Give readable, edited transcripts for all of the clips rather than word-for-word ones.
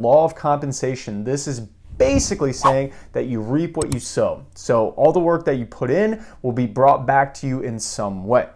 law of compensation. This is basically saying that you reap what you sow. So all the work that you put in will be brought back to you in some way.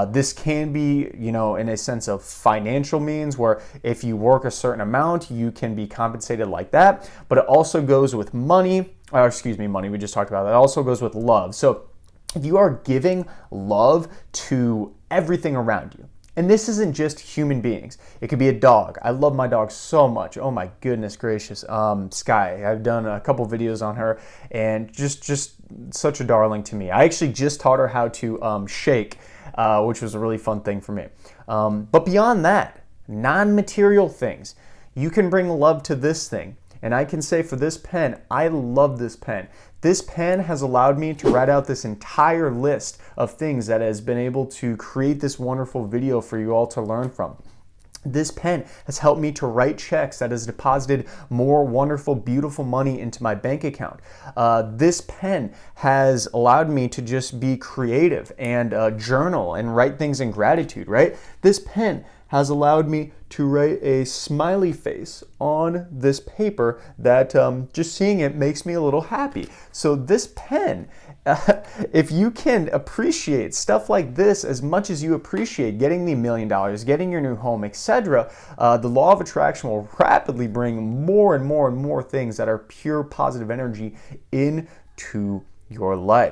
This can be, in a sense of financial means, where if you work a certain amount, you can be compensated like that. But it also goes with money, money, we just talked about that. It also goes with love. So if you are giving love to everything around you, and this isn't just human beings. It could be a dog. I love my dog so much. Oh my goodness gracious. Sky. I've done a couple videos on her, and just such a darling to me. I actually just taught her how to shake, which was a really fun thing for me. But beyond that, non-material things. You can bring love to this thing. And I can say for this pen, I love this pen. This pen has allowed me to write out this entire list of things that has been able to create this wonderful video for you all to learn from. This pen has helped me to write checks that has deposited more wonderful, beautiful money into my bank account. This pen has allowed me to just be creative and journal and write things in gratitude, right? This pen has allowed me to write a smiley face on this paper that just seeing it makes me a little happy. So this pen, if you can appreciate stuff like this as much as you appreciate getting the $1 million, getting your new home, etc., the law of attraction will rapidly bring more and more and more things that are pure positive energy into your life.